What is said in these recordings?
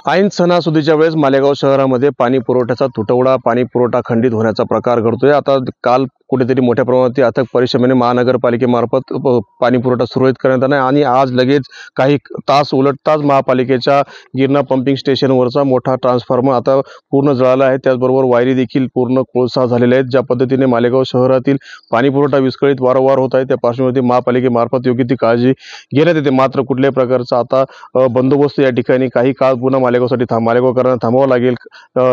ऐन सणासुदीच्या वेळेस मालेगाव शहरामध्ये पाणी पुरवठ्याचा तुटवडा, पाणी पुरवठा खंडित होण्याचा प्रकार घडतोय। आता काल कुठेतरी मोठ्या प्रमाणात अथक परिश्रमाने महानगरपालिकेमार्फत पाणी पुरवठा सुरळीत करण्यात आला आणि आज लगेच काही तास उलटताच महापालिकेच्या गिरणा पंपिंग स्टेशनवरचा मोठा ट्रान्सफॉर्मर आता पूर्ण जळाला आहे। त्याचबरोबर वायरी देखील पूर्ण कोळसा झालेल्या आहेत। ज्या पद्धतीने मालेगाव शहरातील पाणी पुरवठा विस्कळीत वारंवार होत आहे, त्या पार्श्वभूमीवरती महापालिकेमार्फत योग्य ती काळजी घेण्यात येते। मात्र कुठल्याही प्रकारचा आता बंदोबस्त या ठिकाणी काही काळ पुन्हा मालेगावसाठी मालेगावकरांना थांबावं लागेल।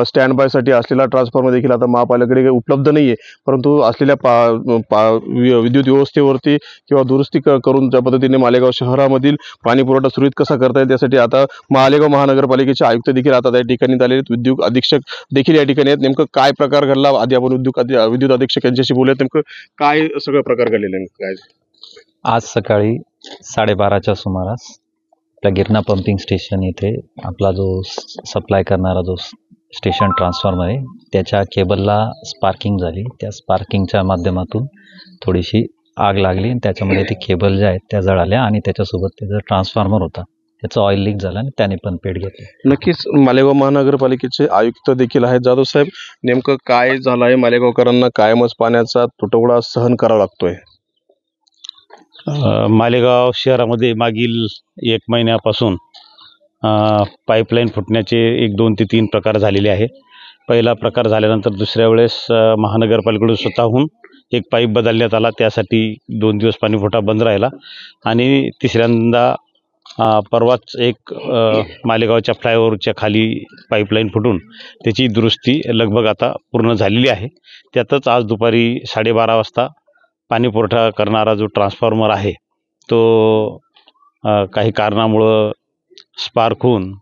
स्टँड बाय साठी असलेला ट्रान्सफॉर्मर देखील आता महापालिकेकडे उपलब्ध नाहीये, परंतु असलेल्या विद्युत व्यवस्थेवरती किंवा दुरुस्ती करून ज्या पद्धतीने मालेगाव शहरामधील पाणी पुरवठा सुरळीत कसा करता येईल त्यासाठी आता मालेगाव महानगरपालिकेचे आयुक्त देखील आता त्या ठिकाणी आलेले आहेत। विद्युत अधीक्षक देखील या ठिकाणी आहेत। नेमकं काय प्रकार घडला, आधी आपण विद्युत अधीक्षक यांच्याशी बोलूयात। नेमकं काय सगळं प्रकार घडलेलं काय? आज सकाळी 12:30च्या सुमारास त्या गिरणा पंपिंग स्टेशन येथे आपला जो सप्लाय करणारा जो स्टेशन ट्रान्सफॉर्मर आहे त्याच्या केबलला स्पार्किंग झाली। त्या स्पार्किंगच्या माध्यमातून थोडीशी आग लागली आणि त्याच्यामध्ये ती केबल ज्या आहेत त्या जळाल्या आणि त्याच्यासोबत त्याचा ट्रान्सफॉर्मर होता त्याचं ऑइल लीक झालं आणि त्याने पण पेट घेतली। नक्कीच मालेगाव महानगरपालिकेचे आयुक्त देखील आहेत। जाधव साहेब, नेमकं काय झालं आहे? मालेगावकरांना कायमच पाण्याचा तुटवडा सहन करावा लागतोय। मालेगाव शहरामध्ये मागील 1 महिन्यापासून पाईपलाईन फुटण्याचे 1, 2 ते 3 प्रकार झालेले आहे। पहिला प्रकार झाल्यानंतर दुसऱ्या वेळेस महानगरपालिकेकडून स्वतःहून एक पाईप बदलण्यात आला, त्यासाठी 2 दिवस पाणीपुरवठा बंद राहिला आणि तिसऱ्यांदा परवाच एक मालेगावच्या फ्लायओव्हरच्या खाली पाईपलाईन फुटून त्याची दुरुस्ती लगभग आता पूर्ण झालेली आहे। त्यातच आज दुपारी 12:30 वाजता पाणी पुरवठा करणारा जो ट्रान्सफॉर्मर आहे तो काही कारणामुळं स्पार्क होऊन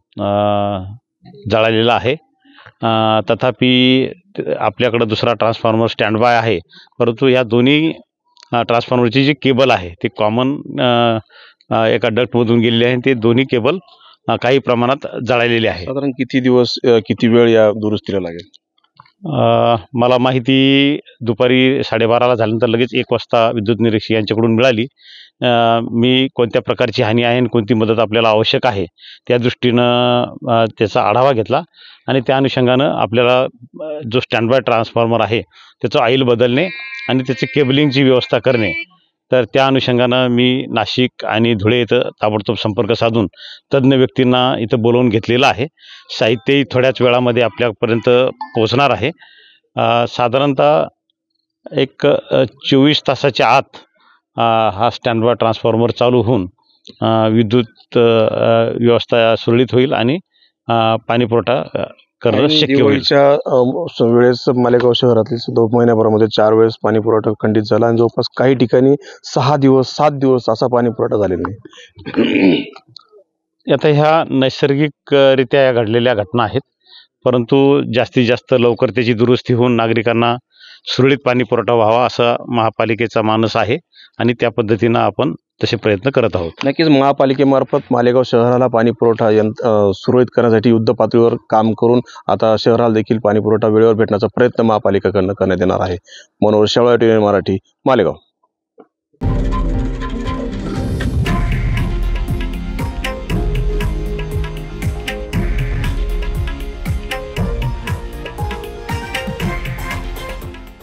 जळालेला आहे। तथापि आपल्याकडं दुसरा ट्रान्सफॉर्मर स्टँड बाय आहे, परंतु या दोन्ही ट्रान्सफॉर्मरची जी केबल आहे ती कॉमन एका डक्टमधून गेलेली आहे। ते दोन्ही केबल काही प्रमाणात जळालेले आहे। साधारण किती दिवस किती वेळ या दुरुस्तीला लागेल? मला माहिती दुपारी 12:30ला झाल्यानंतर लगेच 1 वाजता विद्युत निरीक्षक यांच्याकडून मिळाली। मी कोणत्या प्रकारची हानी आहे आणि कोणती मदत आपल्याला आवश्यक आहे त्या दृष्टीनं त्याचा आढावा घेतला आणि त्या अनुषंगानं आपल्याला जो स्टँड बाय ट्रान्सफॉर्मर आहे त्याचं ऑइल बदलणे आणि त्याची केबलिंगची व्यवस्था करणे, तर त्या अनुषंगानं मी नाशिक आणि धुळे इथं ताबडतोब संपर्क साधून तज्ज्ञ व्यक्तींना इथं बोलवून घेतलेलं आहे। साहित्यही थोड्याच वेळामध्ये आपल्यापर्यंत पोहोचणार आहे। साधारणतः एक 24 तासाच्या आत हा स्टँड बाय ट्रान्सफॉर्मर चालू होऊन विद्युत व्यवस्था सुरळीत होईल आणि पाणी पुरवठा करणं शक्य होईल। वेळेस मालेगाव शहरातील 2 महिन्याभरामध्ये 4 वेळेस पाणी पुरवठा खंडित झाला आणि जवळपास काही ठिकाणी 6 दिवस 7 दिवस असा पाणी पुरवठा झालेला नाही। आता ह्या नैसर्गिकरित्या या घडलेल्या घटना आहेत, परंतु जास्तीत जास्त लवकर त्याची दुरुस्ती होऊन नागरिकांना सुरळीत पाणी पुरवठा व्हावा असा महापालिकेचा मानस आहे आणि त्या पद्धतीनं आपण तसे प्रयत्न करत आहोत। नक्कीच महापालिकेमार्फत मालेगाव शहराला पाणी पुरवठा सुरळीत करण्यासाठी युद्ध पातळीवर काम करून आता शहराला देखील पाणी पुरवठा वेळेवर भेटण्याचा प्रयत्न महापालिकेकडून करण्यात येणार आहे। मनोहर शेवाळे, टीव्ही मराठी, मालेगाव।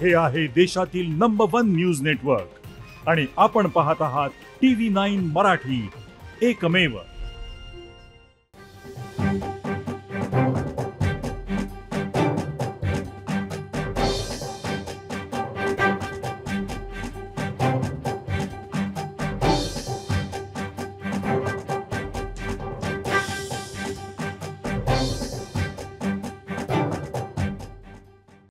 हे आहे देशातील नंबर 1 न्यूज नेटवर्क आणि आपण पाहत आहात TV9 मराठी, एकमेव।